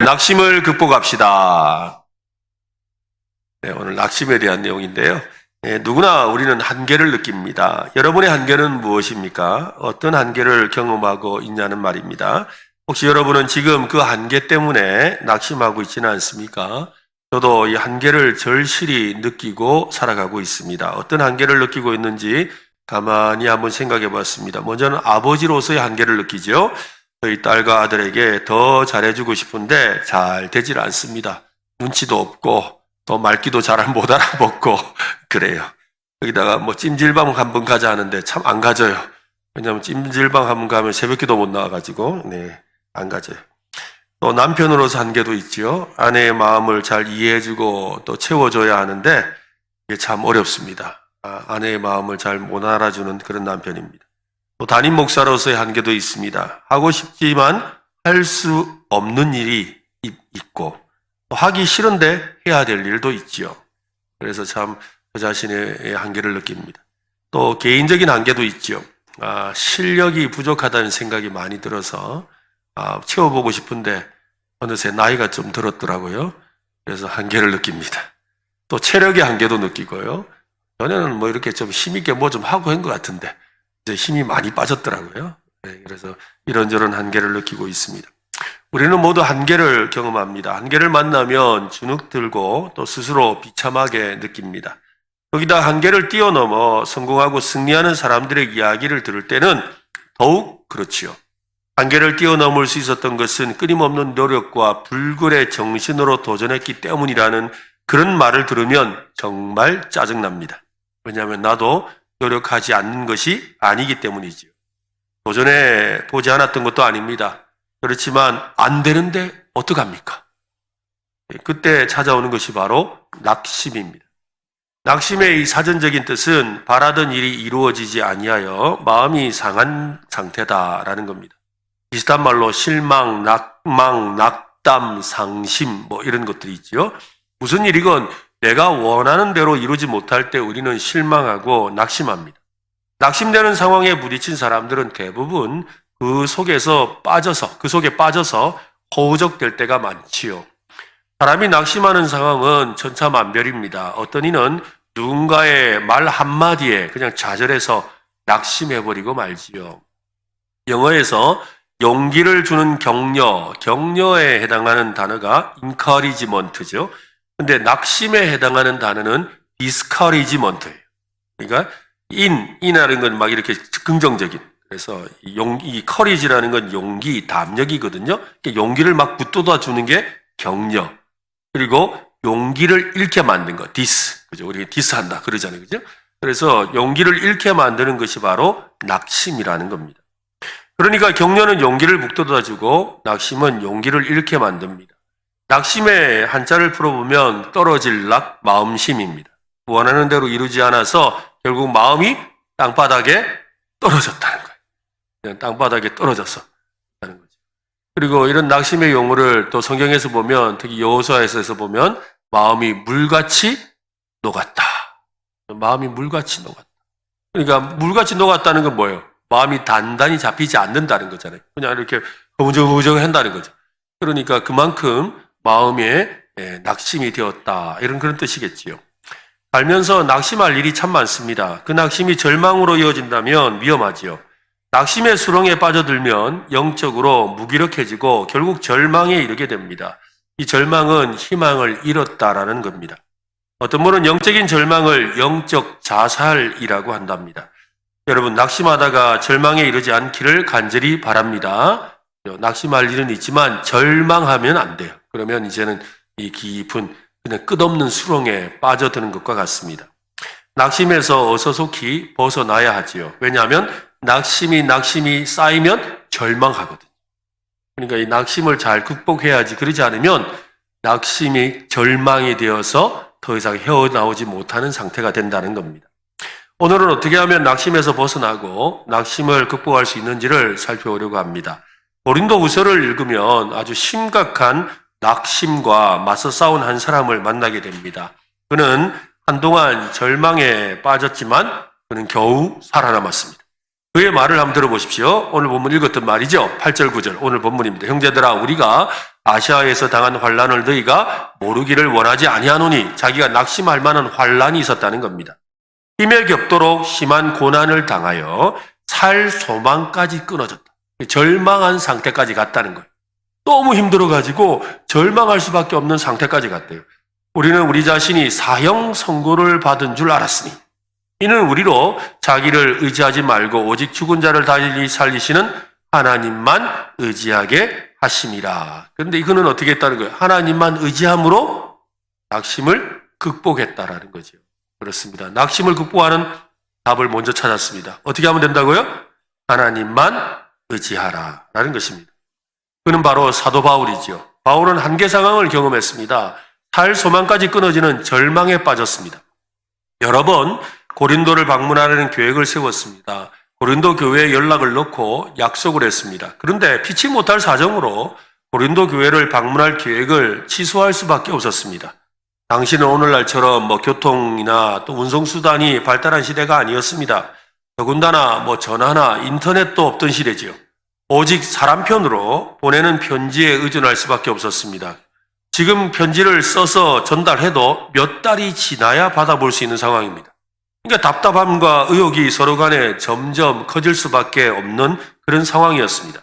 낙심을 극복합시다. 네, 오늘 낙심에 대한 내용인데요. 누구나 우리는 한계를 느낍니다. 여러분의 한계는 무엇입니까? 어떤 한계를 경험하고 있냐는 말입니다. 혹시 여러분은 지금 그 한계 때문에 낙심하고 있지는 않습니까? 저도 이 한계를 절실히 느끼고 살아가고 있습니다. 어떤 한계를 느끼고 있는지 가만히 한번 생각해 봤습니다. 먼저는 아버지로서의 한계를 느끼죠. 저희 딸과 아들에게 더 잘해주고 싶은데 잘 되질 않습니다. 눈치도 없고 또 말귀도 잘 못 알아먹고 그래요. 여기다가 뭐 찜질방 한번 가자 하는데 참 안 가져요. 왜냐하면 찜질방 한번 가면 새벽기도 못 나와가지고 안 가져요. 또 남편으로서 한계도 있죠. 아내의 마음을 잘 이해해주고 또 채워줘야 하는데 이게 참 어렵습니다. 아내의 마음을 잘 못 알아주는 그런 남편입니다. 또 담임 목사로서의 한계도 있습니다. 하고 싶지만 할 수 없는 일이 있고 또 하기 싫은데 해야 될 일도 있지요. 그래서 참 저 자신의 한계를 느낍니다. 또 개인적인 한계도 있지요. 실력이 부족하다는 생각이 많이 들어서 채워보고 싶은데 어느새 나이가 좀 들었더라고요. 그래서 한계를 느낍니다. 또 체력의 한계도 느끼고요. 전에는 뭐 이렇게 좀 힘있게 뭐 좀 하고 한 것 같은데 이제 힘이 많이 빠졌더라고요. 그래서 이런저런 한계를 느끼고 있습니다. 우리는 모두 한계를 경험합니다. 한계를 만나면 주눅 들고 또 스스로 비참하게 느낍니다. 거기다 한계를 뛰어넘어 성공하고 승리하는 사람들의 이야기를 들을 때는 더욱 그렇지요. 한계를 뛰어넘을 수 있었던 것은 끊임없는 노력과 불굴의 정신으로 도전했기 때문이라는 그런 말을 들으면 정말 짜증납니다. 왜냐하면 나도 노력하지 않는 것이 아니기 때문이지요. 도전해 보지 않았던 것도 아닙니다. 그렇지만 안 되는데 어떡합니까? 그때 찾아오는 것이 바로 낙심입니다. 낙심의 이 사전적인 뜻은 바라던 일이 이루어지지 아니하여 마음이 상한 상태다라는 겁니다. 비슷한 말로 실망, 낙망, 낙담, 상심 뭐 이런 것들이 있죠. 무슨 일이건 내가 원하는 대로 이루지 못할 때 우리는 실망하고 낙심합니다. 낙심되는 상황에 부딪힌 사람들은 대부분 그 속에 빠져서 허우적될 때가 많지요. 사람이 낙심하는 상황은 천차만별입니다. 어떤 이는 누군가의 말 한마디에 그냥 좌절해서 낙심해버리고 말지요. 영어에서 용기를 주는 격려에 해당하는 단어가 encouragement죠. 근데 낙심에 해당하는 단어는 discouragement예요. 그러니까 in이라는 건 막 이렇게 긍정적인. 그래서 이 courage라는 건 용기, 담력이거든요. 용기를 막 붙돋아 주는 게 격려. 그리고 용기를 잃게 만든 거, 그죠? 우리 디스한다 그러잖아요, 그죠? 그래서 용기를 잃게 만드는 것이 바로 낙심이라는 겁니다. 그러니까 격려는 용기를 북돋아 주고 낙심은 용기를 잃게 만듭니다. 낙심의 한자를 풀어보면 떨어질 낙, 마음심입니다. 원하는 대로 이루지 않아서 결국 마음이 땅바닥에 떨어졌다는 거예요. 그냥 땅바닥에 떨어졌어. 하는 거죠. 그리고 이런 낙심의 용어를 또 성경에서 보면, 특히 여호수아에서 보면 마음이 물같이 녹았다. 마음이 물같이 녹았다. 그러니까 물같이 녹았다는 건 뭐예요? 마음이 단단히 잡히지 않는다는 거잖아요. 그냥 이렇게 허무적허무적 한다는 거죠. 그러니까 그만큼 마음에 낙심이 되었다. 이런 그런 뜻이겠지요. 살면서 낙심할 일이 참 많습니다. 그 낙심이 절망으로 이어진다면 위험하지요. 낙심의 수렁에 빠져들면 영적으로 무기력해지고 결국 절망에 이르게 됩니다. 이 절망은 희망을 잃었다라는 겁니다. 어떤 분은 영적인 절망을 영적 자살이라고 한답니다. 여러분, 낙심하다가 절망에 이르지 않기를 간절히 바랍니다. 낙심할 일은 있지만 절망하면 안 돼요. 그러면 이제는 이 깊은 그냥 끝없는 수렁에 빠져드는 것과 같습니다. 낙심에서 어서속히 벗어나야 하지요. 왜냐하면 낙심이 쌓이면 절망하거든요. 그러니까 이 낙심을 잘 극복해야지. 그러지 않으면 낙심이 절망이 되어서 더 이상 헤어나오지 못하는 상태가 된다는 겁니다. 오늘은 어떻게 하면 낙심에서 벗어나고 낙심을 극복할 수 있는지를 살펴보려고 합니다. 고린도후서를 읽으면 아주 심각한 낙심과 맞서 싸운 한 사람을 만나게 됩니다. 그는 한동안 절망에 빠졌지만 그는 겨우 살아남았습니다. 그의 말을 한번 들어보십시오. 오늘 본문 읽었던 말이죠. 8절 9절 오늘 본문입니다. 형제들아, 우리가 아시아에서 당한 환란을 너희가 모르기를 원하지 아니하노니 자기가 낙심할 만한 환란이 있었다는 겁니다. 힘에 겹도록 심한 고난을 당하여 살 소망까지 끊어졌다. 절망한 상태까지 갔다는 거예요. 너무 힘들어가지고 절망할 수밖에 없는 상태까지 갔대요. 우리는 우리 자신이 사형 선고를 받은 줄 알았으니 이는 우리로 자기를 의지하지 말고 오직 죽은 자를 다시 살리시는 하나님만 의지하게 하심이라. 그런데 이거는 어떻게 했다는 거예요? 하나님만 의지함으로 낙심을 극복했다라는 거죠. 그렇습니다. 낙심을 극복하는 답을 먼저 찾았습니다. 어떻게 하면 된다고요? 하나님만 의지하라라는 것입니다. 그는 바로 사도 바울이지요. 바울은 한계 상황을 경험했습니다. 살 소망까지 끊어지는 절망에 빠졌습니다. 여러 번 고린도를 방문하려는 계획을 세웠습니다. 고린도 교회에 연락을 넣고 약속을 했습니다. 그런데 피치 못할 사정으로 고린도 교회를 방문할 계획을 취소할 수밖에 없었습니다. 당시는 오늘날처럼 교통이나 또 운송수단이 발달한 시대가 아니었습니다. 더군다나 전화나 인터넷도 없던 시대지요. 오직 사람 편으로 보내는 편지에 의존할 수밖에 없었습니다. 지금 편지를 써서 전달해도 몇 달이 지나야 받아볼 수 있는 상황입니다. 그러니까 답답함과 의욕이 서로 간에 점점 커질 수밖에 없는 그런 상황이었습니다.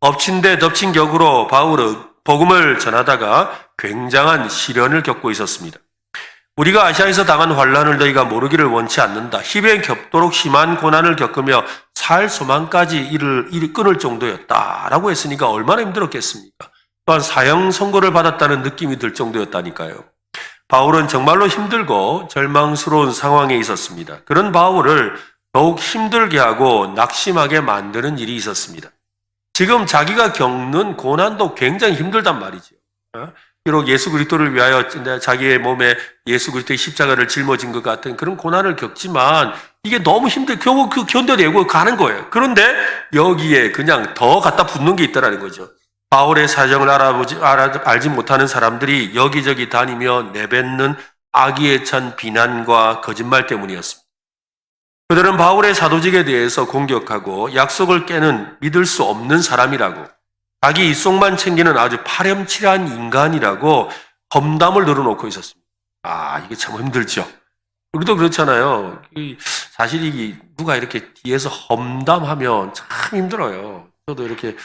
엎친 데 덮친 격으로 바울은 복음을 전하다가 굉장한 시련을 겪고 있었습니다. 우리가 아시아에서 당한 환란을 너희가 모르기를 원치 않는다. 힘에 겹도록 심한 고난을 겪으며 살 소망까지 이를 끊을 정도였다라고 했으니까 얼마나 힘들었겠습니까? 또한 사형 선고를 받았다는 느낌이 들 정도였다니까요. 바울은 정말로 힘들고 절망스러운 상황에 있었습니다. 그런 바울을 더욱 힘들게 하고 낙심하게 만드는 일이 있었습니다. 지금 자기가 겪는 고난도 굉장히 힘들단 말이죠. 비록 예수 그리스도를 위하여 자기의 몸에 예수 그리스도의 십자가를 짊어진 것 같은 그런 고난을 겪지만 이게 너무 겨우 견뎌내고 가는 거예요. 그런데 여기에 그냥 더 갖다 붙는 게 있다는 거죠. 바울의 사정을 알지 못하는 사람들이 여기저기 다니며 내뱉는 악의에 찬 비난과 거짓말 때문이었습니다. 그들은 바울의 사도직에 대해서 공격하고 약속을 깨는 믿을 수 없는 사람이라고, 자기 이속만 챙기는 아주 파렴치한 인간이라고 험담을 늘어놓고 있었습니다. 이게 참 힘들죠. 우리도 그렇잖아요. 사실 누가 이렇게 뒤에서 험담하면 참 힘들어요. 저도 이렇게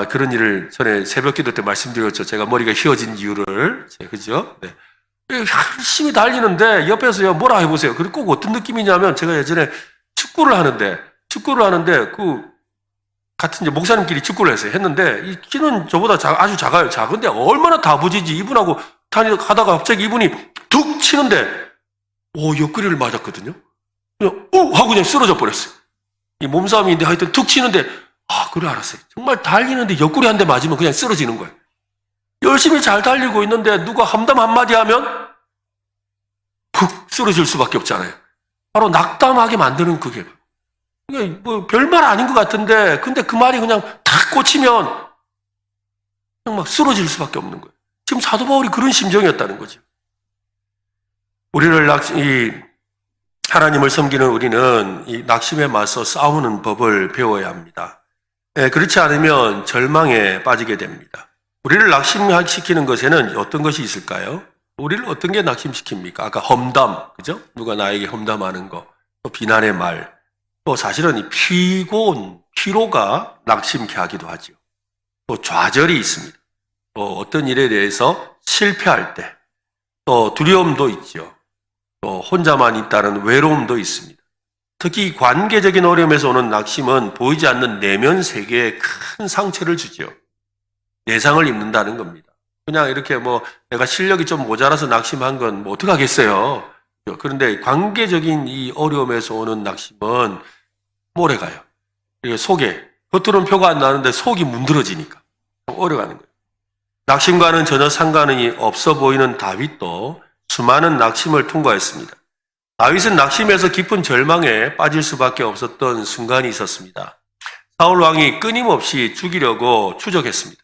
그런 일을 전에 새벽 기도 때 말씀드렸죠. 제가 머리가 휘어진 이유를. 그죠? 네. 열심히 달리는데 옆에서 뭐라 해보세요. 그리고 꼭 어떤 느낌이냐면 제가 예전에 축구를 하는데 같은 이제 목사님끼리 축구를 했는데 이 키는 저보다 아주 작아요. 작은데 얼마나 다부지지 이분하고 하다가 갑자기 이분이 툭 치는데 옆구리를 맞았거든요. 그냥 하고 그냥 쓰러져 버렸어요. 이 몸싸움인데 하여튼 툭 치는데 그래 알았어요. 정말 달리는데 옆구리 한 대 맞으면 그냥 쓰러지는 거예요. 열심히 잘 달리고 있는데 누가 험담 한마디 하면 푹 쓰러질 수밖에 없잖아요. 바로 낙담하게 만드는 그게. 이게 별말 아닌 것 같은데 근데 그 말이 그냥 탁 꽂히면 그냥 막 쓰러질 수밖에 없는 거예요. 지금 사도 바울이 그런 심정이었다는 거죠. 하나님을 섬기는 우리는 이 낙심에 맞서 싸우는 법을 배워야 합니다. 그렇지 않으면 절망에 빠지게 됩니다. 우리를 낙심시키는 것에는 어떤 것이 있을까요? 우리를 어떤 게 낙심시킵니까? 아까 험담, 그죠? 누가 나에게 험담하는 거, 또 비난의 말, 또 사실은 이 피로가 낙심케 하기도 하죠. 또 좌절이 있습니다. 또 어떤 일에 대해서 실패할 때, 또 두려움도 있죠. 또 혼자만 있다는 외로움도 있습니다. 특히 관계적인 어려움에서 오는 낙심은 보이지 않는 내면 세계에 큰 상처를 주죠. 내상을 입는다는 겁니다. 그냥 이렇게 내가 실력이 좀 모자라서 낙심한 건 어떡하겠어요. 그런데 관계적인 이 어려움에서 오는 낙심은 오래가요. 겉으로는 표가 안 나는데 속이 문드러지니까 오래가는 거예요. 낙심과는 전혀 상관이 없어 보이는 다윗도 수많은 낙심을 통과했습니다. 다윗은 낙심에서 깊은 절망에 빠질 수밖에 없었던 순간이 있었습니다. 사울 왕이 끊임없이 죽이려고 추적했습니다.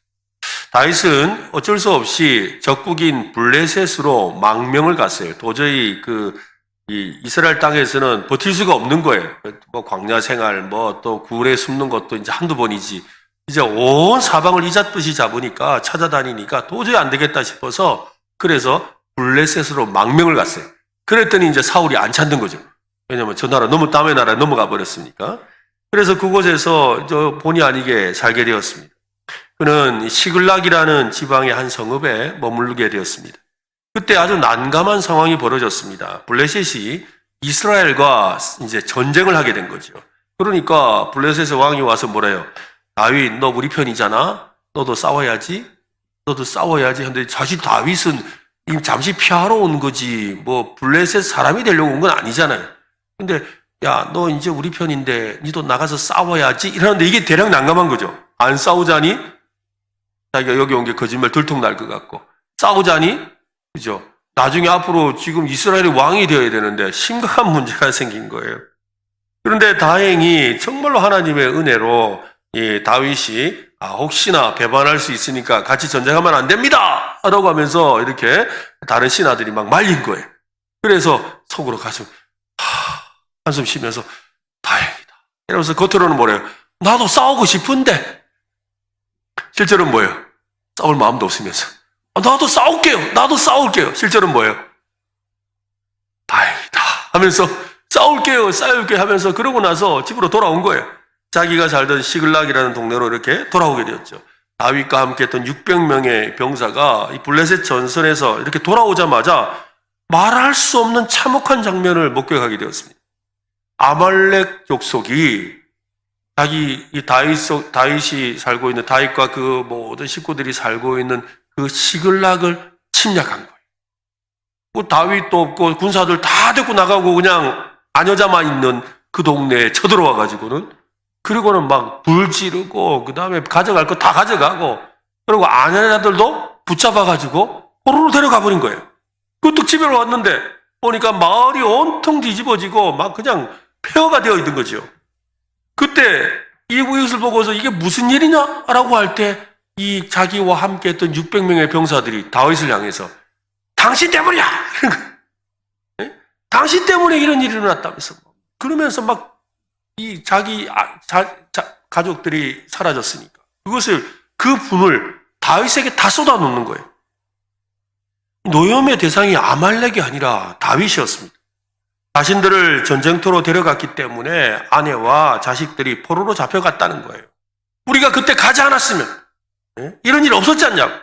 다윗은 어쩔 수 없이 적국인 블레셋으로 망명을 갔어요. 도저히 이 이스라엘 땅에서는 버틸 수가 없는 거예요. 광야 생활, 또 굴에 숨는 것도 이제 한두 번이지. 이제 온 사방을 이잣듯이 잡으니까 찾아다니니까 도저히 안 되겠다 싶어서 그래서 블레셋으로 망명을 갔어요. 그랬더니 이제 사울이 안 찾는 거죠. 왜냐하면 저 나라 너무 남의 나라에 넘어가 버렸으니까. 그래서 그곳에서 본의 아니게 살게 되었습니다. 그는 시글락이라는 지방의 한 성읍에 머물게 되었습니다. 그때 아주 난감한 상황이 벌어졌습니다. 블레셋이 이스라엘과 이제 전쟁을 하게 된 거죠. 그러니까 블레셋의 왕이 와서 뭐래요? 다윗, 너 우리 편이잖아? 너도 싸워야지? 너도 싸워야지? 근데 사실 다윗은 잠시 피하러 온 거지, 뭐, 블레셋 사람이 되려고 온 건 아니잖아요. 근데, 야, 너 이제 우리 편인데, 니도 나가서 싸워야지? 이러는데 이게 대략 난감한 거죠. 안 싸우자니? 자기가 여기 온 게 거짓말 들통 날 것 같고. 싸우자니? 그죠? 나중에 앞으로 지금 이스라엘의 왕이 되어야 되는데 심각한 문제가 생긴 거예요. 그런데 다행히 정말로 하나님의 은혜로 이 다윗이 혹시나 배반할 수 있으니까 같이 전쟁하면 안 됩니다! 라고 하면서 이렇게 다른 신하들이 막 말린 거예요. 그래서 속으로 가서 한숨 쉬면서 다행이다. 이러면서 겉으로는 뭐래요? 나도 싸우고 싶은데. 실제로는 뭐예요? 싸울 마음도 없으면서 나도 싸울게요. 나도 싸울게요. 실제로는 뭐예요? 다행이다 하면서 싸울게요. 하면서 그러고 나서 집으로 돌아온 거예요. 자기가 살던 시글락이라는 동네로 이렇게 돌아오게 되었죠. 다윗과 함께 했던 600명의 병사가 이 블레셋 전선에서 이렇게 돌아오자마자 말할 수 없는 참혹한 장면을 목격하게 되었습니다. 아말렉 족속이 이 다윗이 살고 있는 다윗과 그 모든 식구들이 살고 있는 그 시글락을 침략한 거예요. 뭐 다윗도 없고 군사들 다 데리고 나가고 그냥 아녀자만 있는 그 동네에 쳐들어와 가지고는 그리고는 막 불 지르고 그 다음에 가져갈 거 다 가져가고 그리고 아내자들도 붙잡아가지고 호로로 데려가 버린 거예요. 그것도 집에 왔는데 보니까 마을이 온통 뒤집어지고 막 그냥 폐허가 되어 있는 거죠. 그때 이것을 보고서 이게 무슨 일이냐? 라고 할 때 이 자기와 함께 했던 600명의 병사들이 다윗을 향해서 당신 때문이야! 당신 때문에 이런 일이 일어났다면서. 그러면서 막 이 자기 가족들이 사라졌으니까 그 분을 다윗에게 다 쏟아놓는 거예요. 노염의 대상이 아말렉이 아니라 다윗이었습니다. 자신들을 전쟁터로 데려갔기 때문에 아내와 자식들이 포로로 잡혀갔다는 거예요. 우리가 그때 가지 않았으면 이런 일 없었지 않냐고.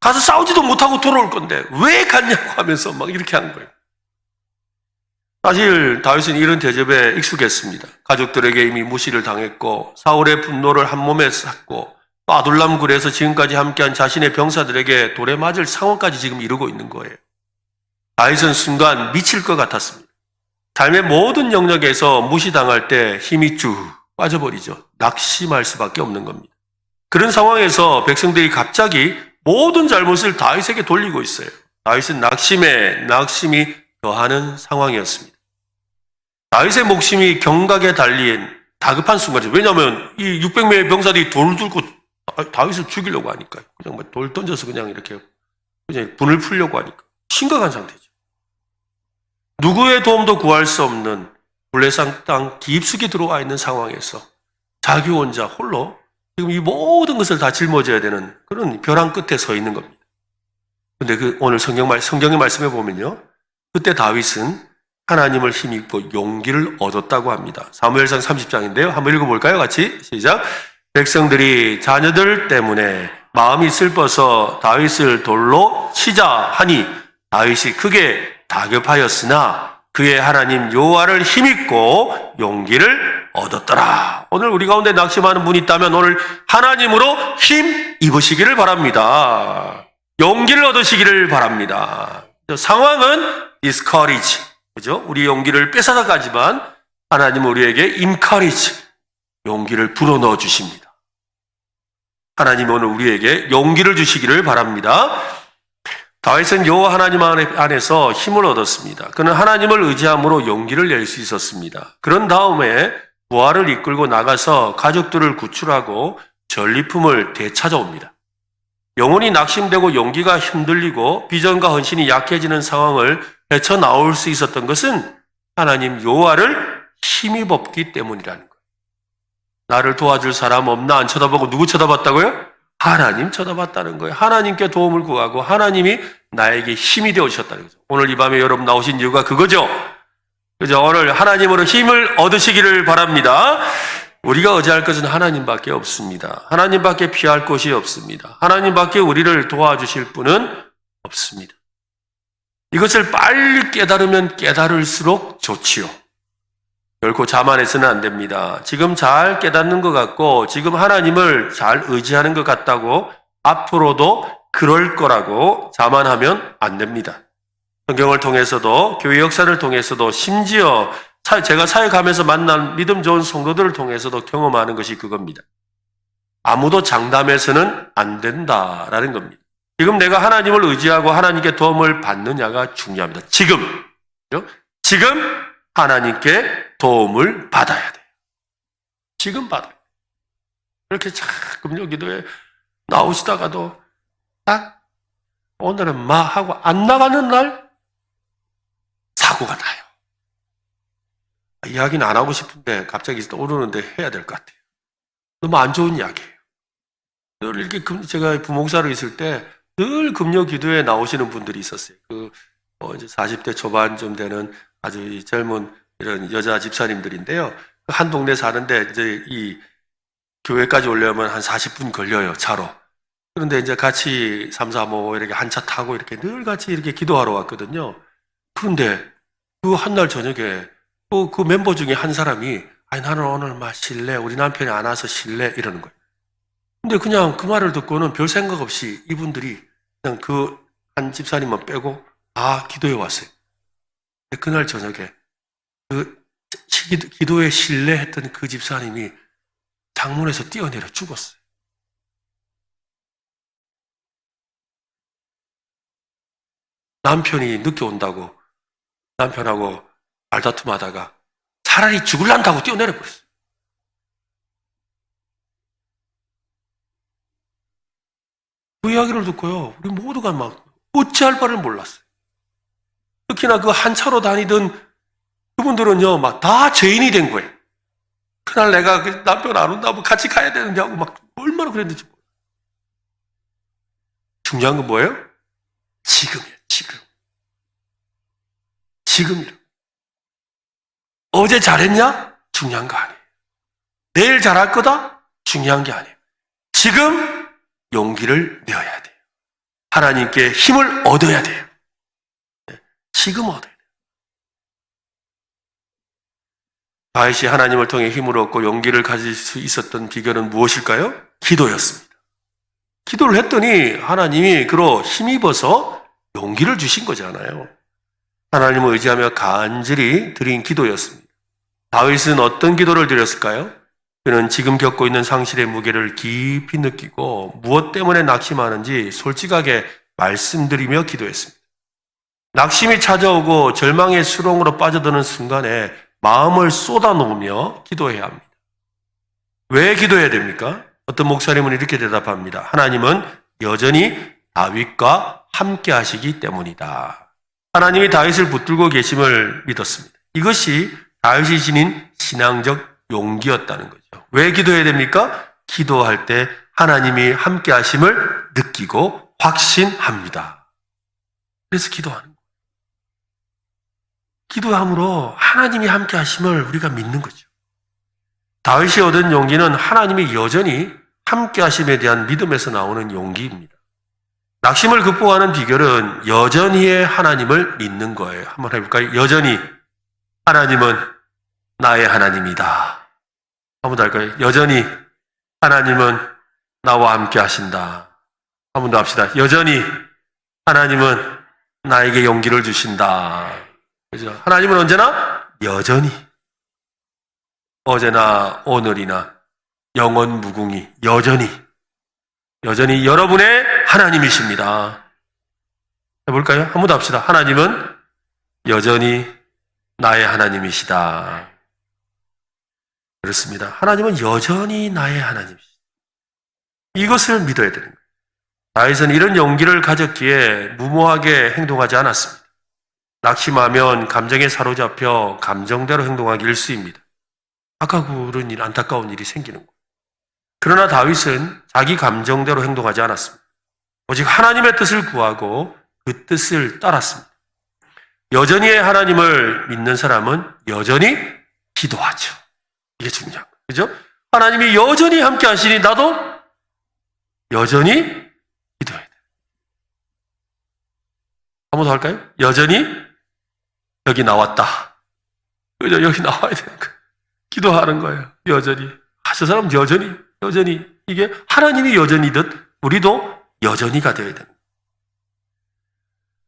가서 싸우지도 못하고 돌아올 건데 왜 갔냐고 하면서 막 이렇게 한 거예요. 사실 다윗은 이런 대접에 익숙했습니다. 가족들에게 이미 무시를 당했고 사울의 분노를 한 몸에 샀고 또 아둘람 굴에서 지금까지 함께한 자신의 병사들에게 돌에 맞을 상황까지 지금 이루고 있는 거예요. 다윗은 순간 미칠 것 같았습니다. 삶의 모든 영역에서 무시당할 때 힘이 쭉 빠져버리죠. 낙심할 수밖에 없는 겁니다. 그런 상황에서 백성들이 갑자기 모든 잘못을 다윗에게 돌리고 있어요. 다윗은 낙심이 더하는 상황이었습니다. 다윗의 목숨이 경각에 달린 다급한 순간이죠. 왜냐하면 이 600명의 병사들이 돌을 들고 다윗을 죽이려고 하니까요. 그냥 돌 던져서 그냥 이렇게 그냥 분을 풀려고 하니까 심각한 상태죠. 누구의 도움도 구할 수 없는 블레셋 땅 깊숙이 들어와 있는 상황에서 자기 혼자 홀로 지금 이 모든 것을 다 짊어져야 되는 그런 벼랑 끝에 서 있는 겁니다. 그런데 오늘 성경의 말씀에 보면요. 그때 다윗은 하나님을 힘입고 용기를 얻었다고 합니다. 사무엘상 30장인데요. 한번 읽어볼까요? 같이 시작. 백성들이 자녀들 때문에 마음이 슬퍼서 다윗을 돌로 치자 하니 다윗이 크게 다급하였으나 그의 하나님 여호와를 힘입고 용기를 얻었더라. 오늘 우리 가운데 낙심하는 분이 있다면 오늘 하나님으로 힘 입으시기를 바랍니다. 용기를 얻으시기를 바랍니다. 상황은 discourage, 그죠? 우리 용기를 뺏어가지만 하나님은 우리에게 encourage, 용기를 불어넣어 주십니다. 하나님은 오늘 우리에게 용기를 주시기를 바랍니다. 다윗은 여호와 하나님 안에서 힘을 얻었습니다. 그는 하나님을 의지함으로 용기를 낼 수 있었습니다. 그런 다음에 부하를 이끌고 나가서 가족들을 구출하고 전리품을 되찾아옵니다. 영혼이 낙심되고 용기가 흔들리고 비전과 헌신이 약해지는 상황을 헤쳐나올 수 있었던 것은 하나님 여호와를 힘입었기 때문이라는 거예요. 나를 도와줄 사람 없나 안 쳐다보고 누구 쳐다봤다고요? 하나님 쳐다봤다는 거예요. 하나님께 도움을 구하고 하나님이 나에게 힘이 되어주셨다는 거죠. 오늘 이 밤에 여러분 나오신 이유가 그거죠. 그죠? 오늘 하나님으로 힘을 얻으시기를 바랍니다. 우리가 의지할 것은 하나님밖에 없습니다. 하나님밖에 피할 곳이 없습니다. 하나님밖에 우리를 도와주실 분은 없습니다. 이것을 빨리 깨달으면 깨달을수록 좋지요. 결코 자만해서는 안 됩니다. 지금 잘 깨닫는 것 같고 지금 하나님을 잘 의지하는 것 같다고 앞으로도 그럴 거라고 자만하면 안 됩니다. 성경을 통해서도 교회 역사를 통해서도 심지어 제가 사역하면서 만난 믿음 좋은 성도들을 통해서도 경험하는 것이 그겁니다. 아무도 장담해서는 안 된다라는 겁니다. 지금 내가 하나님을 의지하고 하나님께 도움을 받느냐가 중요합니다. 지금 하나님께 도움을 받아야 돼요. 지금 받아야 돼요. 그렇게 금요 기도에 나오시다가도 딱 오늘은 하고 안 나가는 날 사고가 나요. 이야기는 안 하고 싶은데 갑자기 떠오르는데 해야 될 것 같아요. 너무 안 좋은 이야기예요. 늘 이렇게 제가 부목사로 있을 때 늘 금요 기도에 나오시는 분들이 있었어요. 이제 40대 초반쯤 되는 아주 젊은 이런 여자 집사님들인데요. 한 동네 사는데 이제 이 교회까지 오려면 한 40분 걸려요, 차로. 그런데 이제 같이 3, 4, 5 이렇게 한 차 타고 이렇게 늘 같이 이렇게 기도하러 왔거든요. 그런데 그 한 날 저녁에 그 멤버 중에 한 사람이 나는 오늘 쉴래. 우리 남편이 안 와서 쉴래. 이러는 거예요. 근데 그냥 그 말을 듣고는 별 생각 없이 이분들이 그냥 그 한 집사님만 빼고 기도해 왔어요. 그날 저녁에 기도에 신뢰했던 그 집사님이 창문에서 뛰어내려 죽었어요. 남편이 늦게 온다고 남편하고 말다툼하다가 차라리 죽을란다고 뛰어내려 버렸어요. 그 이야기를 듣고요, 우리 모두가 막 어찌할 바를 몰랐어요. 특히나 그 한 차로 다니던 그분들은요, 막 다 죄인이 된 거예요. 그날 내가 그 남편 안 온다고 같이 가야 되는데 하고 막 얼마나 그랬는지. 중요한 건 뭐예요? 지금이에요, 지금. 지금이에요. 어제 잘했냐? 중요한 거 아니에요. 내일 잘할 거다? 중요한 게 아니에요. 지금 용기를 내어야 돼요. 하나님께 힘을 얻어야 돼요. 지금 얻어야 돼요. 다윗이 하나님을 통해 힘을 얻고 용기를 가질 수 있었던 비결은 무엇일까요? 기도였습니다. 기도를 했더니 하나님이 그로 힘입어서 용기를 주신 거잖아요. 하나님을 의지하며 간절히 드린 기도였습니다. 다윗은 어떤 기도를 드렸을까요? 그는 지금 겪고 있는 상실의 무게를 깊이 느끼고 무엇 때문에 낙심하는지 솔직하게 말씀드리며 기도했습니다. 낙심이 찾아오고 절망의 수렁으로 빠져드는 순간에 마음을 쏟아놓으며 기도해야 합니다. 왜 기도해야 됩니까? 어떤 목사님은 이렇게 대답합니다. 하나님은 여전히 다윗과 함께 하시기 때문이다. 하나님이 다윗을 붙들고 계심을 믿었습니다. 이것이 다윗이 지닌 신앙적 용기였다는 거죠. 왜 기도해야 됩니까? 기도할 때 하나님이 함께 하심을 느끼고 확신합니다. 그래서 기도하는 거예요. 기도함으로 하나님이 함께 하심을 우리가 믿는 거죠. 다윗이 얻은 용기는 하나님이 여전히 함께 하심에 대한 믿음에서 나오는 용기입니다. 낙심을 극복하는 비결은 여전히의 하나님을 믿는 거예요. 한번 해볼까요? 여전히 하나님은 나의 하나님이다. 한번 더 할까요? 여전히 하나님은 나와 함께 하신다. 한 번 더 합시다. 여전히 하나님은 나에게 용기를 주신다. 그죠? 하나님은 언제나 여전히 어제나 오늘이나 영원 무궁히 여전히 여러분의 하나님이십니다. 해볼까요? 한 번 더 합시다. 하나님은 여전히 나의 하나님이시다. 그렇습니다. 하나님은 여전히 나의 하나님이시다. 이것을 믿어야 되는 거예요. 다윗은 이런 용기를 가졌기에 무모하게 행동하지 않았습니다. 낙심하면 감정에 사로잡혀 감정대로 행동하기 일쑤입니다. 악하고 그런 일, 안타까운 일이 생기는 거예요. 그러나 다윗은 자기 감정대로 행동하지 않았습니다. 오직 하나님의 뜻을 구하고 그 뜻을 따랐습니다. 여전히 하나님을 믿는 사람은 여전히 기도하죠. 이게 중요한 거예요. 그죠? 하나님이 여전히 함께 하시니 나도 여전히 기도해야 돼요. 한 번 더 할까요? 여전히 여기 나왔다. 그죠? 여기 나와야 되는 거예요. 기도하는 거예요. 여전히. 저 사람은 여전히. 이게 하나님이 여전히듯 우리도 여전히가 되어야 됩니다.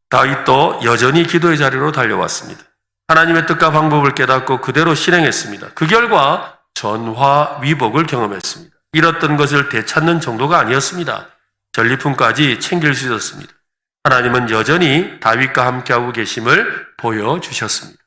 다윗도 여전히 기도의 자리로 달려왔습니다. 하나님의 뜻과 방법을 깨닫고 그대로 실행했습니다. 그 결과 전화위복을 경험했습니다. 잃었던 것을 되찾는 정도가 아니었습니다. 전리품까지 챙길 수 있었습니다. 하나님은 여전히 다윗과 함께하고 계심을 보여주셨습니다.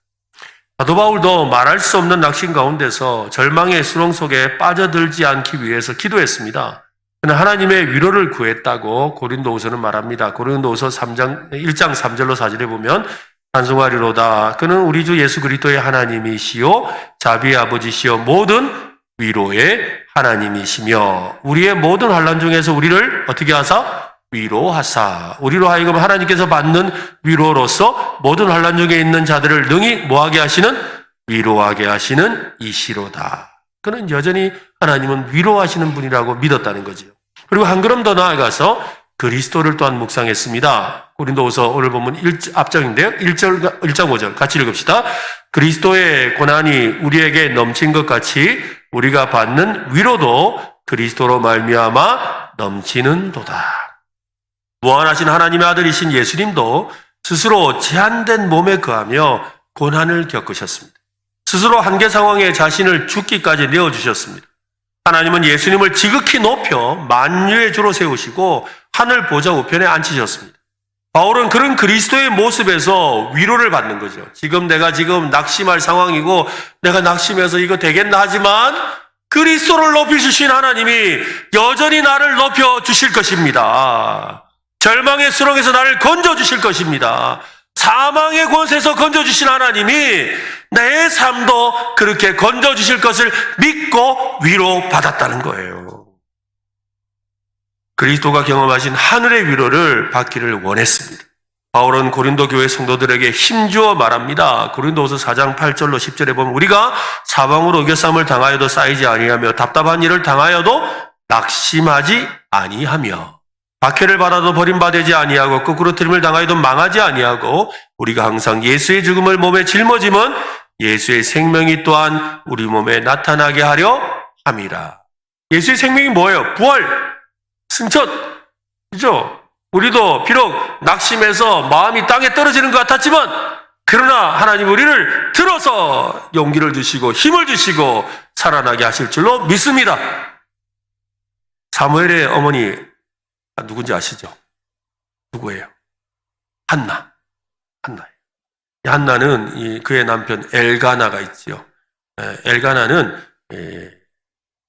사도 바울도 말할 수 없는 낙심 가운데서 절망의 수렁 속에 빠져들지 않기 위해서 기도했습니다. 그는 하나님의 위로를 구했다고 고린도후서는 말합니다. 고린도후서 1장 3절로 4절에 보면 찬송하리로다. 그는 우리 주 예수 그리스도의 하나님이시요 자비의 아버지시요 모든 위로의 하나님이시며 우리의 모든 환난 중에서 우리를 어떻게 하사? 위로하사. 우리로 하여금 하나님께서 받는 위로로서 모든 환난 중에 있는 자들을 능히 뭐하게 하시는? 위로하게 하시는 이시로다. 그는 여전히 하나님은 위로하시는 분이라고 믿었다는 거죠. 그리고 한 걸음 더 나아가서 그리스도를 또한 묵상했습니다. 고린도후서 오늘 보면 앞장인데요. 1장 5절 같이 읽읍시다. 그리스도의 고난이 우리에게 넘친 것 같이 우리가 받는 위로도 그리스도로 말미암아 넘치는도다. 무한하신 하나님의 아들이신 예수님도 스스로 제한된 몸에 거하며 고난을 겪으셨습니다. 스스로 한계 상황에 자신을 죽기까지 내어주셨습니다. 하나님은 예수님을 지극히 높여 만유의 주로 세우시고 하늘 보좌 우편에 앉히셨습니다. 바울은 그런 그리스도의 모습에서 위로를 받는 거죠. 내가 지금 낙심할 상황이고 내가 낙심해서 이거 되겠나 하지만 그리스도를 높이주신 하나님이 여전히 나를 높여주실 것입니다. 절망의 수렁에서 나를 건져주실 것입니다. 사망의 권세에서 건져주신 하나님이 내 삶도 그렇게 건져주실 것을 믿고 위로받았다는 거예요. 그리스도가 경험하신 하늘의 위로를 받기를 원했습니다. 바울은 고린도 교회 성도들에게 힘주어 말합니다. 고린도후서 4장 8절로 10절에 보면 우리가 사방으로 어겨쌈을 당하여도 쌓이지 아니하며 답답한 일을 당하여도 낙심하지 아니하며 박해를 받아도 버림받지 아니하고 거꾸로 트림을 당하여도 망하지 아니하고 우리가 항상 예수의 죽음을 몸에 짊어짐은 예수의 생명이 또한 우리 몸에 나타나게 하려 함이라. 예수의 생명이 뭐예요? 부활, 승천, 그죠? 우리도 비록 낙심해서 마음이 땅에 떨어지는 것 같았지만 그러나 하나님 우리를 들어서 용기를 주시고 힘을 주시고 살아나게 하실 줄로 믿습니다. 사무엘의 어머니 누군지 아시죠? 누구예요? 한나예요. 한나는 그의 남편 엘가나가 있지요. 엘가나는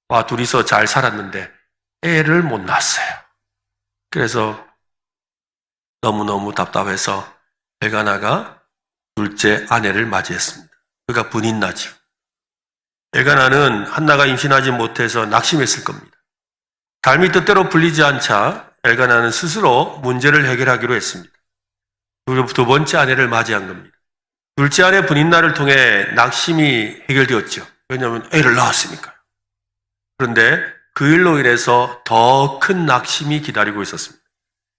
와 둘이서 잘 살았는데 애를 못 낳았어요. 그래서 너무너무 답답해서 엘가나가 둘째 아내를 맞이했습니다. 그가 분인나죠. 엘가나는 한나가 임신하지 못해서 낙심했을 겁니다. 삶이 뜻대로 풀리지 않자 엘가나는 스스로 문제를 해결하기로 했습니다. 두 번째 아내를 맞이한 겁니다. 둘째 아내 분인나를 통해 낙심이 해결되었죠. 왜냐하면 애를 낳았으니까요. 그런데 그 일로 인해서 더 큰 낙심이 기다리고 있었습니다.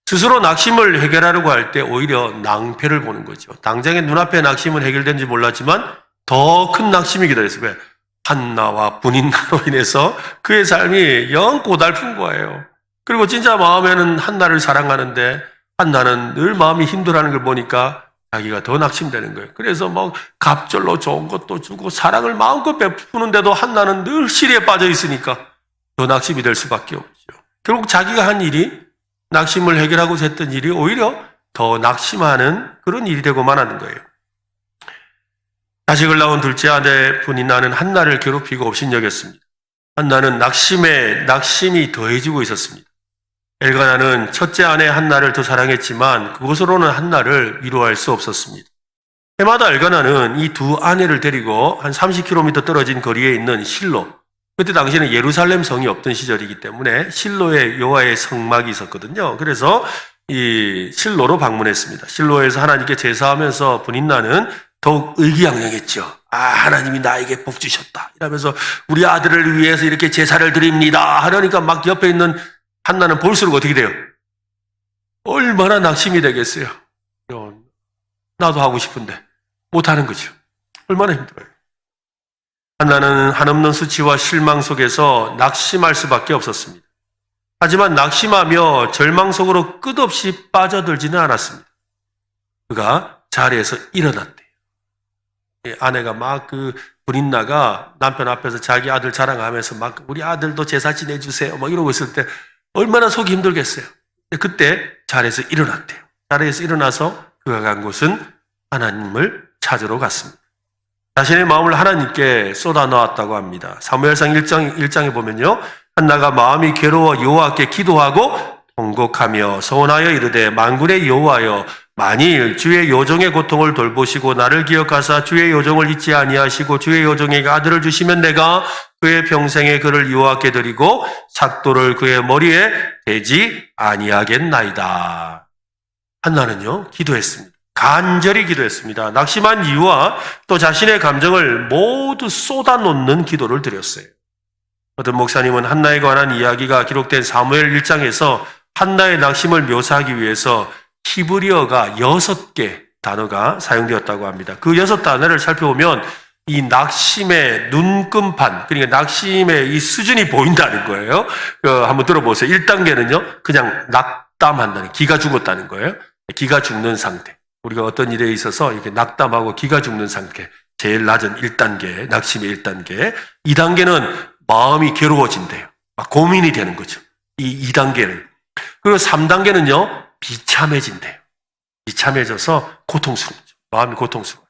스스로 낙심을 해결하려고 할 때 오히려 낭패를 보는 거죠. 당장에 눈앞에 낙심은 해결된지 몰랐지만 더 큰 낙심이 기다렸어요. 왜? 한나와 분인나로 인해서 그의 삶이 영 고달픈 거예요. 그리고 진짜 마음에는 한나를 사랑하는데 한나는 늘 마음이 힘들어하는 걸 보니까 자기가 더 낙심되는 거예요. 그래서 막 갑절로 좋은 것도 주고 사랑을 마음껏 베푸는데도 한나는 늘 시리에 빠져 있으니까 더 낙심이 될 수밖에 없죠. 결국 자기가 한 일이 낙심을 해결하고자 했던 일이 오히려 더 낙심하는 그런 일이 되고 말하는 거예요. 자식을 낳은 둘째 아내 분인나는 한나를 괴롭히고 업신여겼습니다. 한나는 낙심이 더해지고 있었습니다. 엘가나는 첫째 아내 한나를 더 사랑했지만 그것으로는 한나를 위로할 수 없었습니다. 해마다 엘가나는 이 두 아내를 데리고 한 30km 떨어진 거리에 있는 실로, 그때 당시에는 예루살렘 성이 없던 시절이기 때문에 실로에 여호와의 성막이 있었거든요. 그래서 이 실로로 방문했습니다. 실로에서 하나님께 제사하면서 분인나는 더욱 의기양양했죠. 하나님이 나에게 복 주셨다 이러면서 우리 아들을 위해서 이렇게 제사를 드립니다 하려니까 막 옆에 있는 한나는 볼수록 어떻게 돼요? 얼마나 낙심이 되겠어요. 나도 하고 싶은데 못하는 거죠. 얼마나 힘들어요. 한나는 한없는 수치와 실망 속에서 낙심할 수밖에 없었습니다. 하지만 낙심하며 절망 속으로 끝없이 빠져들지는 않았습니다. 그가 자리에서 일어났대요. 아내가 막 분인나가 남편 앞에서 자기 아들 자랑하면서 막 우리 아들도 제사 지내주세요 막 이러고 있을 때 얼마나 속이 힘들겠어요. 그때 자리에서 일어났대요. 자리에서 일어나서 그가 간 곳은 하나님을 찾으러 갔습니다. 자신의 마음을 하나님께 쏟아 놓았다고 합니다. 사무엘상 1장에 보면요. 한나가 마음이 괴로워 여호와께 기도하고 통곡하며 소원하여 이르되 만군의 여호와여 만일 주의 요정의 고통을 돌보시고 나를 기억하사 주의 요정을 잊지 아니하시고 주의 요정에게 아들을 주시면 내가 그의 평생에 그를 여호와께 드리고 삭도를 그의 머리에 대지 아니하겠나이다. 한나는요 기도했습니다. 간절히 기도했습니다. 낙심한 이유와 또 자신의 감정을 모두 쏟아놓는 기도를 드렸어요. 어떤 목사님은 한나에 관한 이야기가 기록된 사무엘 1장에서 한나의 낙심을 묘사하기 위해서 히브리어가 6개 단어가 사용되었다고 합니다. 그 6단어를 살펴보면 이 낙심의 눈금판, 그러니까 낙심의 이 수준이 보인다는 거예요. 한번 들어보세요. 1단계는요, 그냥 낙담한다는, 기가 죽었다는 거예요. 기가 죽는 상태. 우리가 어떤 일에 있어서 이렇게 낙담하고 기가 죽는 상태. 제일 낮은 1단계, 낙심의 1단계. 2단계는 마음이 괴로워진대요. 막 고민이 되는 거죠. 이 2단계는. 그리고 3단계는요, 비참해진대요. 비참해져서 고통스럽죠. 마음이 고통스러워요.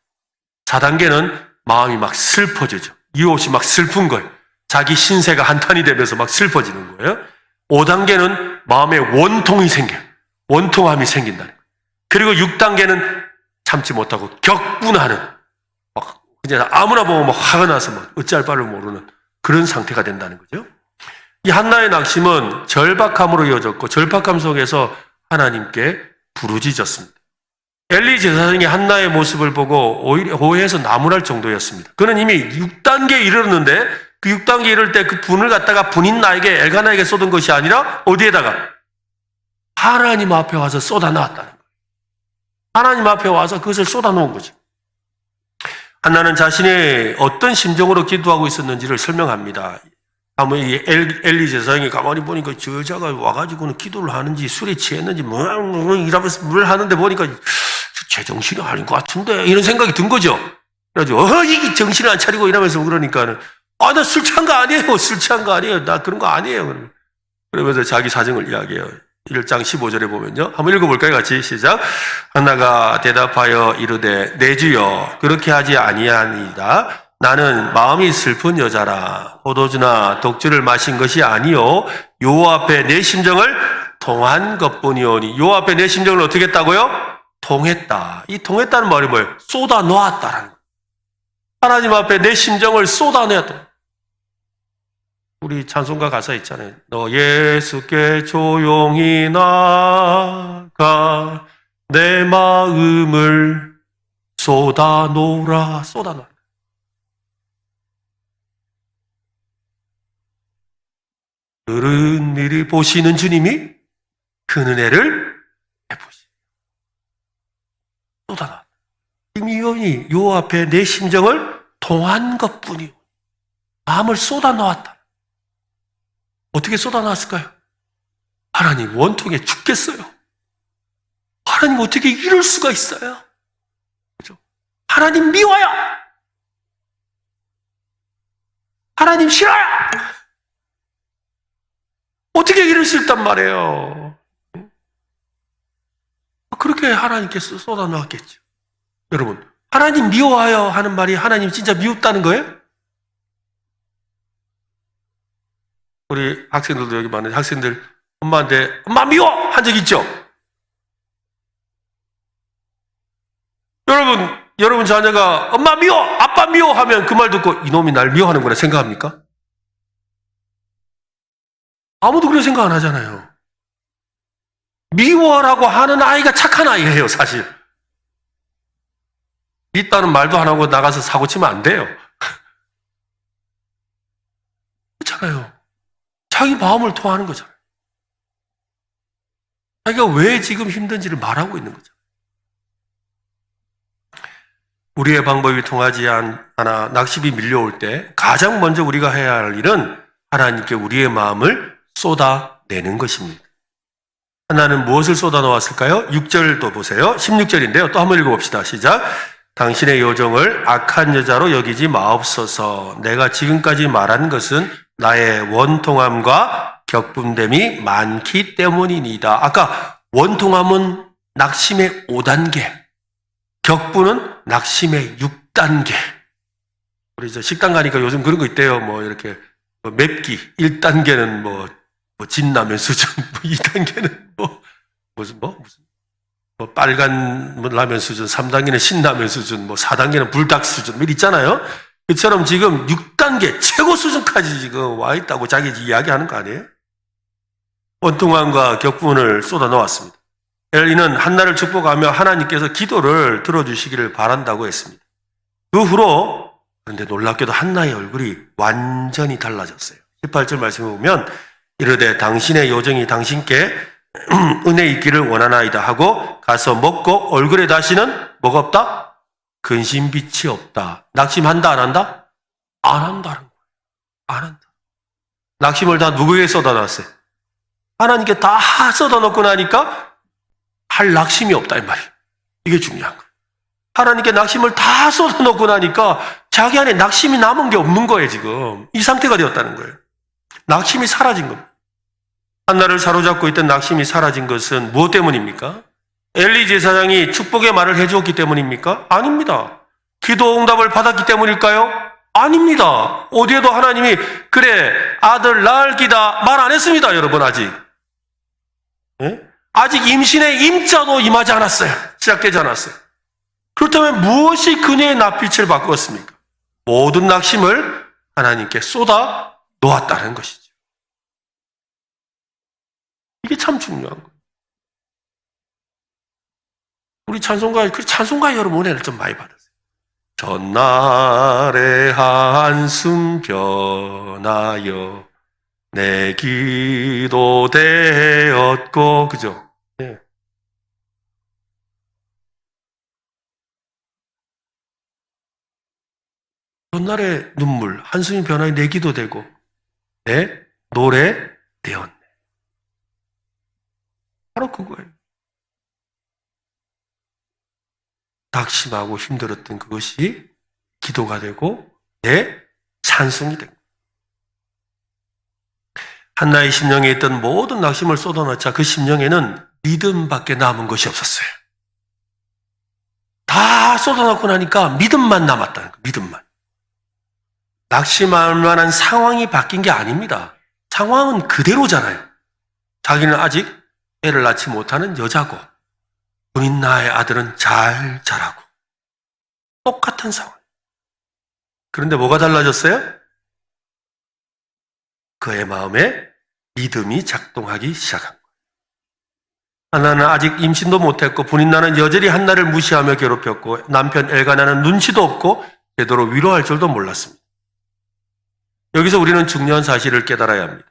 4단계는 마음이 막 슬퍼지죠. 이유 없이 막 슬픈 거예요. 자기 신세가 한탄이 되면서 막 슬퍼지는 거예요. 5단계는 마음에 원통이 생겨요. 원통함이 생긴다는 거예요. 그리고 6단계는 참지 못하고 격분하는, 막 그냥 아무나 보면 막 화가 나서 막 어찌할 바를 모르는 그런 상태가 된다는 거죠. 이 한나의 낙심은 절박함으로 이어졌고 절박함 속에서 하나님께 부르짖었습니다. 엘리 제사장이 한나의 모습을 보고 오히려 오해해서 나무랄 정도였습니다. 그는 이미 6단계에 이르렀는데 그 6단계에 이를 때 그 분을 갖다가 분인나에게 엘가나에게 쏟은 것이 아니라 어디에다가? 하나님 앞에 와서 쏟아놨다는 거예요. 하나님 앞에 와서 그것을 쏟아놓은 거죠. 한나는 자신의 어떤 심정으로 기도하고 있었는지를 설명합니다. 아마 이 엘리 제사장이 가만히 보니까 저 여자가 와가지고는 기도를 하는지 술에 취했는지 이러면서 뭘 하는데 보니까 제정신이 아닌 것 같은데 이런 생각이 든 거죠. 그래가지고 이게 정신을 안 차리고 이러면서 그러니까는 나 술 취한 거 아니에요. 술 취한 거 아니에요. 나 그런 거 아니에요. 그러면서 자기 사정을 이야기해요. 1장 15절에 보면요. 한번 읽어볼까요? 같이 시작. 한나가 대답하여 이르되 내 주여 그렇게 하지 아니하니이다. 나는 마음이 슬픈 여자라. 포도주나 독주를 마신 것이 아니요 여호와 앞에 내 심정을 통한 것뿐이오니. 여호와 앞에 내 심정을 어떻게 했다고요? 통했다. 이 통했다는 말이 뭐예요? 쏟아 놓았다라는 거예요. 하나님 앞에 내 심정을 쏟아 내었다. 우리 찬송가 가사 있잖아요. 너 예수께 조용히 나가 내 마음을 쏟아놓으라. 쏟아놓으라. 들은 일이 보시는 주님이 그 은혜를 베푸시. 쏟아놔. 이미 요 앞에 내 심정을 통한 것뿐이요. 마음을 쏟아놓았다. 어떻게 쏟아놨을까요? 하나님 원통에 죽겠어요. 하나님 어떻게 이럴 수가 있어요? 그죠? 하나님 미워요. 하나님 싫어요. 어떻게 이럴 수 있단 말이에요? 그렇게 하나님께 쏟아놓았겠죠. 여러분, 하나님 미워하여 하는 말이 하나님 진짜 미웠다는 거예요? 우리 학생들도 여기 많은데 학생들 엄마한테 엄마 미워! 한 적 있죠? 여러분, 여러분 자녀가 엄마 미워, 아빠 미워 하면 그 말 듣고 이놈이 날 미워하는 거라 생각합니까? 아무도 그렇게 생각 안 하잖아요. 미워라고 하는 아이가 착한 아이예요, 사실. 있다는 말도 안 하고 나가서 사고 치면 안 돼요. 그렇잖아요. 자기 마음을 토하는 거잖아요. 자기가 왜 지금 힘든지를 말하고 있는 거죠. 우리의 방법이 통하지 않아 낙심이 밀려올 때 가장 먼저 우리가 해야 할 일은 하나님께 우리의 마음을 쏟아내는 것입니다. 하나는 무엇을 쏟아놓았을까요? 6절도 보세요. 16절인데요. 또 한번 읽어봅시다. 시작. 당신의 요정을 악한 여자로 여기지 마옵소서. 내가 지금까지 말한 것은 나의 원통함과 격분됨이 많기 때문이니다. 아까 원통함은 낙심의 5단계, 격분은 낙심의 6단계. 우리 이제 식당 가니까 요즘 그런 거 있대요. 뭐 이렇게 맵기 1단계는 뭐 진라면 수준, 2단계는 무슨 빨간 라면 수준, 3단계는 신라면 수준, 4단계는 불닭 수준, 뭐 있잖아요. 그처럼 지금 6단계 최고 수준까지 지금 와 있다고 자기 이야기하는 거 아니에요? 원통함과 격분을 쏟아 놓았습니다. 엘리는 한나를 축복하며 하나님께서 기도를 들어주시기를 바란다고 했습니다. 그 후로 그런데 놀랍게도 한나의 얼굴이 완전히 달라졌어요. 18절 말씀을 보면 이르되 당신의 요정이 당신께 은혜 있기를 원하나이다 하고 가서 먹고 얼굴에 다시는 뭐가 없다? 근심빛이 없다. 낙심한다 안 한다? 안 한다는 거예요. 안 한다. 낙심을 다 누구에게 쏟아놨어요? 하나님께 다 쏟아놓고 나니까 할 낙심이 없다 이 말이에요. 이게 중요한 거예요. 하나님께 낙심을 다 쏟아놓고 나니까 자기 안에 낙심이 남은 게 없는 거예요. 지금 이 상태가 되었다는 거예요. 낙심이 사라진 겁니다. 한나를 사로잡고 있던 낙심이 사라진 것은 무엇 때문입니까? 엘리 제사장이 축복의 말을 해주었기 때문입니까? 아닙니다. 기도 응답을 받았기 때문일까요? 아닙니다. 어디에도 하나님이 그래 아들 낳을 기다 말 안 했습니다. 여러분 아직. 네? 아직 임신의 임자도 임하지 않았어요. 시작되지 않았어요. 그렇다면 무엇이 그녀의 낯빛을 바꾸었습니까? 모든 낙심을 하나님께 쏟아 놓았다는 것이죠. 이게 참 중요한 거예요. 우리 찬송가 여러분 은혜를 좀 많이 받으세요. 전날의 한숨 변하여 내 기도 되었고, 그죠? 네. 전날의 눈물, 한숨이 변하여 내 기도 되고, 내 노래 되었네. 바로 그거예요. 낙심하고 힘들었던 그것이 기도가 되고 내 찬송이 된 거예요. 한나의 심령에 있던 모든 낙심을 쏟아놓자 그 심령에는 믿음밖에 남은 것이 없었어요. 다 쏟아놓고 나니까 믿음만 남았다는 거예요. 믿음만. 낙심할 만한 상황이 바뀐 게 아닙니다. 상황은 그대로잖아요. 자기는 아직 애를 낳지 못하는 여자고 본인 나의 아들은 잘 자라고 똑같은 상황. 그런데 뭐가 달라졌어요? 그의 마음에 믿음이 작동하기 시작한 거예요. 한나는 아직 임신도 못했고 본인 나는 여전히 한나를 무시하며 괴롭혔고 남편 엘가나는 눈치도 없고 제대로 위로할 줄도 몰랐습니다. 여기서 우리는 중요한 사실을 깨달아야 합니다.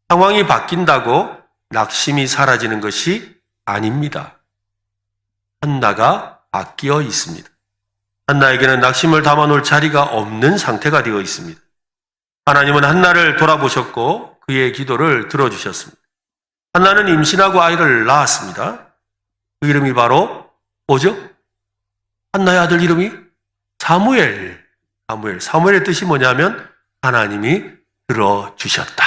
상황이 바뀐다고 낙심이 사라지는 것이 아닙니다. 한나가 바뀌어 있습니다. 한나에게는 낙심을 담아놓을 자리가 없는 상태가 되어 있습니다. 하나님은 한나를 돌아보셨고 그의 기도를 들어주셨습니다. 한나는 임신하고 아이를 낳았습니다. 그 이름이 바로 뭐죠? 한나의 아들 이름이 사무엘. 사무엘의 뜻이 뭐냐면 하나님이 들어주셨다.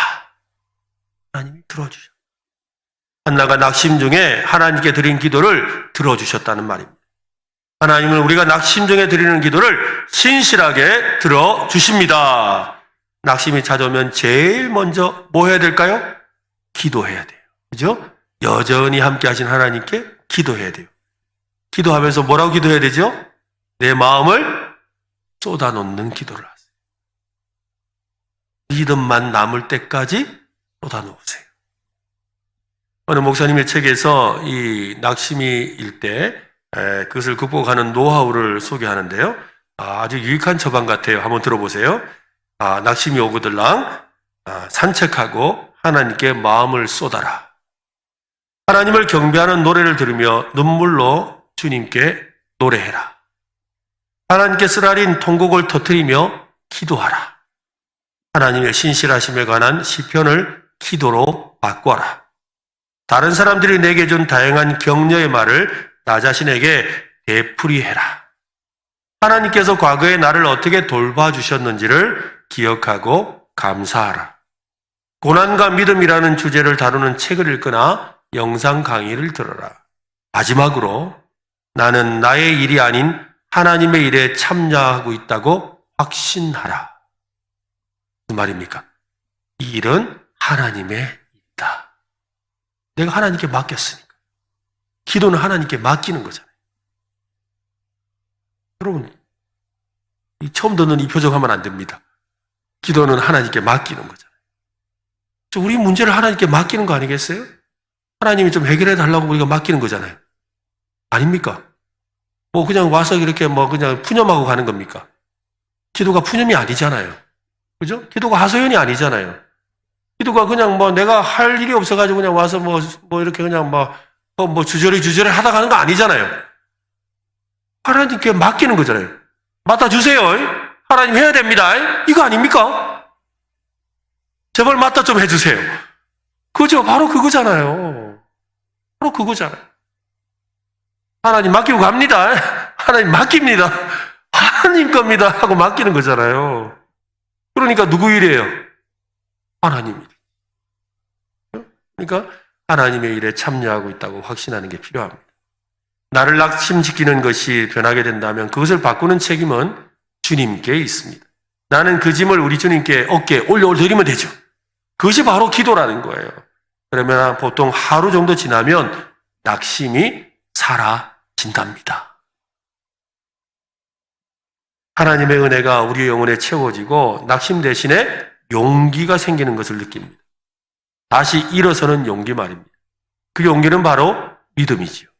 하나님이 들어주셨다. 한나가 낙심 중에 하나님께 드린 기도를 들어주셨다는 말입니다. 하나님은 우리가 낙심 중에 드리는 기도를 신실하게 들어주십니다. 낙심이 찾아오면 제일 먼저 뭐 해야 될까요? 기도해야 돼요. 그죠? 여전히 함께 하신 하나님께 기도해야 돼요. 기도하면서 뭐라고 기도해야 되죠? 내 마음을 쏟아놓는 기도를 하세요. 믿음만 남을 때까지 쏟아놓으세요. 어느 목사님의 책에서 이 낙심일 때 그것을 극복하는 노하우를 소개하는데요. 아주 유익한 처방 같아요. 한번 들어보세요. 낙심이 오거들랑 산책하고 하나님께 마음을 쏟아라. 하나님을 경배하는 노래를 들으며 눈물로 주님께 노래해라. 하나님께 쓰라린 통곡을 터뜨리며 기도하라. 하나님의 신실하심에 관한 시편을 기도로 바꿔라. 다른 사람들이 내게 준 다양한 격려의 말을 나 자신에게 되풀이해라. 하나님께서 과거에 나를 어떻게 돌봐주셨는지를 기억하고 감사하라. 고난과 믿음이라는 주제를 다루는 책을 읽거나 영상 강의를 들어라. 마지막으로 나는 나의 일이 아닌 하나님의 일에 참여하고 있다고 확신하라. 무슨 말입니까? 이 일은 하나님의 일이다. 내가 하나님께 맡겼으니까. 기도는 하나님께 맡기는 거잖아요. 여러분, 처음 듣는 이 표정하면 안 됩니다. 기도는 하나님께 맡기는 거잖아요. 우리 문제를 하나님께 맡기는 거 아니겠어요? 하나님이 좀 해결해 달라고 우리가 맡기는 거잖아요. 아닙니까? 그냥 와서 이렇게 그냥 푸념하고 가는 겁니까? 기도가 푸념이 아니잖아요. 그죠? 기도가 하소연이 아니잖아요. 기도가 그냥 내가 할 일이 없어가지고 그냥 와서 이렇게 그냥 주저리 하다 가는 거 아니잖아요. 하나님께 맡기는 거잖아요. 맡아주세요. 하나님 해야 됩니다. 이거 아닙니까? 제발 맡아 좀 해주세요. 그죠? 바로 그거잖아요. 바로 그거잖아요. 하나님 맡기고 갑니다. 하나님 맡깁니다. 하나님 겁니다. 하고 맡기는 거잖아요. 그러니까 누구 일이에요? 하나님 일. 그러니까 하나님의 일에 참여하고 있다고 확신하는 게 필요합니다. 나를 낙심시키는 것이 변하게 된다면 그것을 바꾸는 책임은 주님께 있습니다. 나는 그 짐을 우리 주님께 어깨에 올려드리면 되죠. 그것이 바로 기도라는 거예요. 그러면 보통 하루 정도 지나면 낙심이 사라진답니다. 하나님의 은혜가 우리의 영혼에 채워지고 낙심 대신에 용기가 생기는 것을 느낍니다. 다시 일어서는 용기 말입니다. 그 용기는 바로 믿음이지요.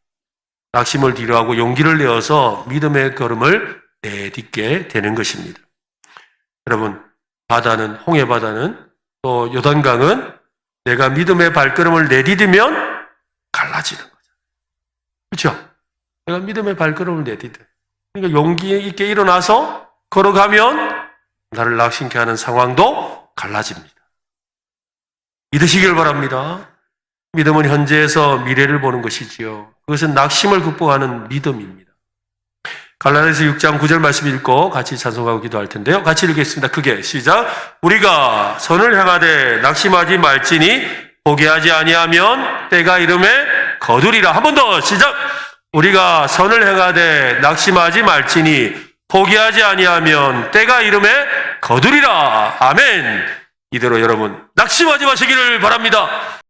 낙심을 뒤로하고 용기를 내어서 믿음의 걸음을 내딛게 되는 것입니다. 여러분, 홍해바다는 또 요단강은 내가 믿음의 발걸음을 내디디면 갈라지는 거죠. 그렇죠? 내가 믿음의 발걸음을 내디뎌. 그러니까 용기 있게 일어나서 걸어가면 나를 낙심케 하는 상황도 갈라집니다. 믿으시길 바랍니다. 믿음은 현재에서 미래를 보는 것이지요. 그것은 낙심을 극복하는 믿음입니다. 갈라디아서 6장 9절 말씀 읽고 같이 찬송하고 기도할 텐데요. 같이 읽겠습니다. 크게 시작. 우리가 선을 행하되 낙심하지 말지니 포기하지 아니하면 때가 이름에 거두리라. 한 번 더 시작. 우리가 선을 행하되 낙심하지 말지니 포기하지 아니하면 때가 이름에 거두리라. 아멘. 이대로 여러분 낙심하지 마시기를 바랍니다.